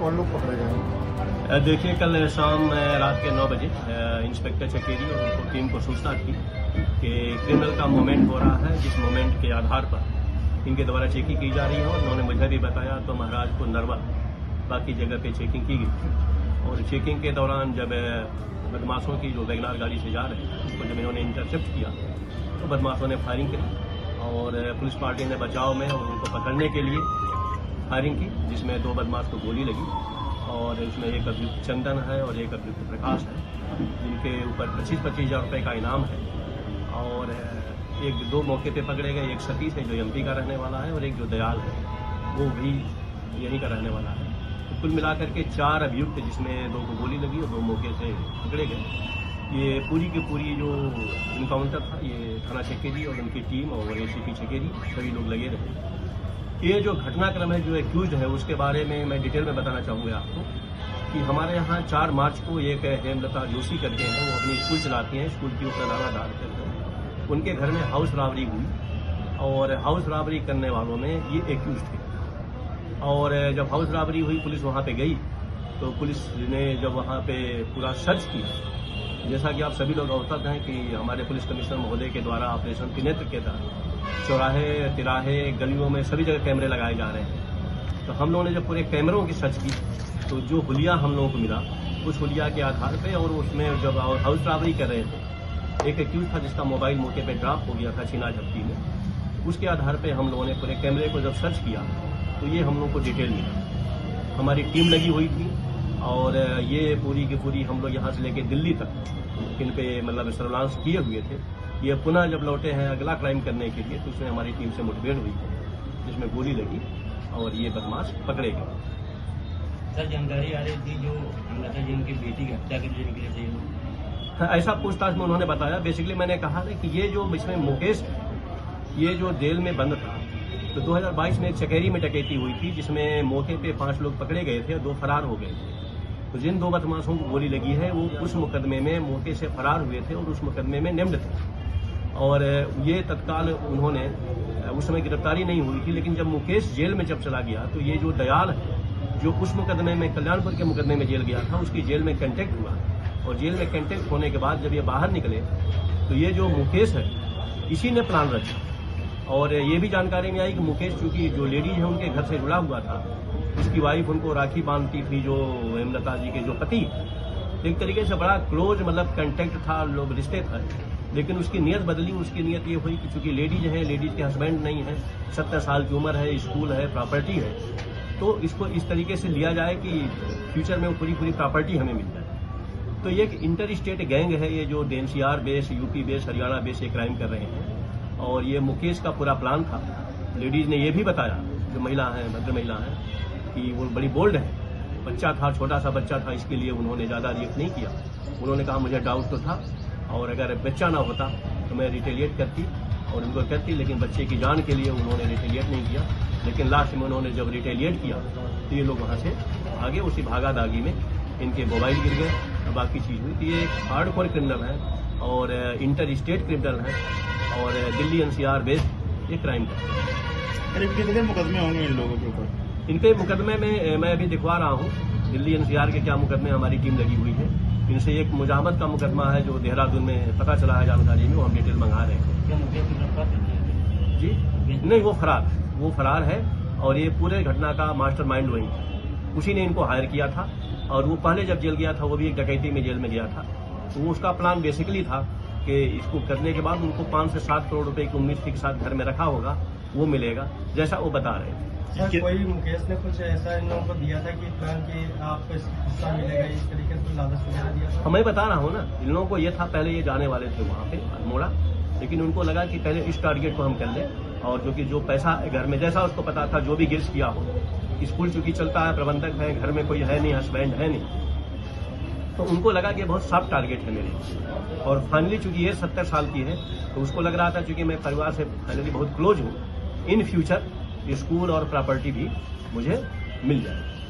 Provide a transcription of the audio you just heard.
कौन लोग पकड़े गए? देखिए, कल शाम रात के 9 बजे इंस्पेक्टर चकेरी और उनको टीम को सूचना थी कि क्रिमिनल का मूवमेंट हो रहा है, जिस मूवमेंट के आधार पर इनके द्वारा चेकिंग की जा रही है। और उन्होंने मुझे भी बताया तो महाराजपुर, नरवा, बाकी जगह पे चेकिंग की गई थी। और चेकिंग के दौरान जब बदमाशों की जो वैगनार गाड़ी से जा रहे हैं उसको जब इन्होंने इंटरसेप्ट किया तो बदमाशों ने फायरिंग करी और पुलिस पार्टी ने बचाव में और उनको पकड़ने के लिए फायरिंग की, जिसमें 2 बदमाश को गोली लगी। और इसमें एक अभियुक्त चंदन है और एक अभियुक्त प्रकाश है, जिनके ऊपर 25-25 हज़ार रुपये का इनाम है। और एक 2 मौके पे पकड़े गए, एक सतीश है जो एमपी का रहने वाला है और एक जो दयाल है वो भी यहीं का रहने वाला है। तो कुल मिलाकर के 4 अभियुक्त, जिसमें 2 को गोली लगी और 2 मौके से पकड़े गए। ये पूरी की पूरी जो इनकाउंटर था ये थाना चकेरी और उनकी टीम और एसीपी चकेरी सभी लोग लगे रहे। ये जो घटनाक्रम है, जो एक्यूज है, उसके बारे में मैं डिटेल में बताना चाहूँगा आपको कि हमारे यहाँ 4 मार्च को एक हेमलता जोशी करके हैं, वो अपनी स्कूल चलाती हैं, स्कूल की प्रधानाधार करते हैं। उनके घर में हाउस रॉबरी हुई और हाउस रॉबरी करने वालों में ये एक्यूज थे। और जब हाउस रॉबरी हुई, पुलिस वहाँ पे गई तो पुलिस ने जब वहाँ पे पूरा सर्च किया, जैसा कि आप सभी लोग अवगत हैं कि हमारे पुलिस कमिश्नर महोदय के द्वारा ऑपरेशन त्रिनेत्र के तहत चौराहे, तिराहे, गलियों में सभी जगह कैमरे लगाए जा रहे हैं। तो हम लोगों ने जब पूरे कैमरों की सर्च की तो जो हुलिया हम लोगों को मिला, उस हुलिया के आधार पे और उसमें जब हाउस रॉबरी कर रहे थे, एक एक्यूज था जिसका मोबाइल मौके पे ड्रॉप हो गया था छीना झपटी में। उसके आधार पे हम लोगों ने पूरे कैमरे को जब सर्च किया तो ये हम लोगों को डिटेल मिला। हमारी टीम लगी हुई थी और ये पूरी की पूरी हम लोग यहाँ से लेके दिल्ली तक इन पे मतलब सर्विलांस किए हुए थे। ये पुनः जब लौटे हैं अगला क्राइम करने के लिए तो उसमें हमारी टीम से मुठभेड़ हुई, जिसमें गोली लगी और ये बदमाश पकड़े गए। सर, जानकारी आ रही थी जो हमला जी उनकी बेटी की हत्या करने के लिए थे, ऐसा पूछताछ में उन्होंने बताया। बेसिकली मैंने कहा था कि ये जो इसमें मुकेश ये जो जेल में बंद था, तो 2022 में एक चकेरी में डकैती हुई थी, जिसमें मौके पे 5 लोग पकड़े गए थे और 2 फरार हो गए थे। तो जिन 2 बदमाशों को गोली लगी है वो उस मुकदमे में मौके से फरार हुए थे और उस मुकदमे में नेम्ड थे। और ये तत्काल उन्होंने उस समय गिरफ्तारी नहीं हुई थी, लेकिन जब मुकेश जेल में जब चला गया तो ये जो दयाल है जो उस मुकदमे में कल्याणपुर के मुकदमे में जेल गया था, उसकी जेल में कंटेक्ट हुआ और जेल में कंटेक्ट होने के बाद जब ये बाहर निकले तो ये जो मुकेश है इसी ने प्लान रचा। और ये भी जानकारी में आई कि मुकेश चूंकि जो लेडीज है उनके घर से जुड़ा हुआ था, उसकी वाइफ उनको राखी बांधती थी, जो हेमलता जी के जो पति, एक तरीके से बड़ा क्लोज मतलब कंटेक्ट था, लोग रिश्ते था। लेकिन उसकी नीयत बदली। उसकी नीयत ये हुई कि चूंकि लेडीज है, लेडीज के हस्बैंड नहीं है, 70 साल की उम्र है, स्कूल है, प्रॉपर्टी है, तो इसको इस तरीके से लिया जाए कि फ्यूचर में वो पूरी प्रॉपर्टी हमें मिल जाए। तो ये एक इंटर स्टेट गैंग है, ये जो NCR base, UP base, Haryana base ये क्राइम कर रहे हैं। और ये मुकेश का पूरा प्लान था। लेडीज ने ये भी बताया, जो महिला है, भद्र महिला है, कि वो बड़ी बोल्ड है। बच्चा था, छोटा सा बच्चा था, इसके लिए उन्होंने ज़्यादा रिएक्ट नहीं किया। उन्होंने कहा मुझे डाउट तो था और अगर बच्चा ना होता तो मैं रिटेलिएट करती और उनको करती, लेकिन बच्चे की जान के लिए उन्होंने रिटेलिएट नहीं किया। लेकिन लास्ट में उन्होंने जब रिटेलिएट किया तो ये लोग वहाँ से आगे उसी भागा दागी में इनके मोबाइल गिर गए और बाकी चीज़ हुई। तो ये हार्डकोर क्रिमिनल है और इंटर स्टेट क्रिमिनल है और दिल्ली एनसीआर बेस्ड ये क्राइम करते हैं। कितने मुकदमे होंगे इन लोगों के ऊपर? इनके मुकदमे में मैं अभी दिखवा रहा हूँ दिल्ली एनसीआर के क्या मुकदमे हमारी टीम लगी हुई है। इनसे एक मुजामत का मुकदमा है जो देहरादून में पता चला है जानकारी में, वो हम डिटेल मंगा रहे हैं। क्या मुकेश की गिरफ्तार कर लिया? जी नहीं, वो फरार है और ये पूरे घटना का मास्टरमाइंड वही था। उसी ने इनको हायर किया था और वो पहले जब जेल गया था वो भी एक डकैती में जेल में गया था। तो उसका प्लान बेसिकली था कि इसको करने के बाद उनको 5 से 7 करोड़ रुपए की उम्मीद थी के साथ घर में रखा होगा, वो मिलेगा, जैसा वो बता रहे थे। सर, कोई मुकेश ने कुछ ऐसा इन लोगों को दिया था कि प्लान की आपको हिस्सा मिलेगा, इस तरीके से लालच वगैरह दिया था? मैं बता रहा हूँ ना, इन लोगों को ये था, पहले ये जाने वाले थे वहाँ पे अल्मोड़ा, लेकिन उनको लगा कि पहले इस टारगेट को हम कर लें और जो कि जो पैसा घर में जैसा उसको पता था जो भी गिर्स किया हो, स्कूल चूंकि चलता है, प्रबंधक है, घर में कोई है नहीं, हस्बैंड है नहीं, तो उनको लगा कि बहुत सॉफ्ट टारगेट है मेरे। और फाइनली चूंकि ये 70 साल की है तो उसको लग रहा था चूंकि मैं परिवार से फाइनली बहुत क्लोज हूँ, इन फ्यूचर स्कूल और प्रॉपर्टी भी मुझे मिल जाए।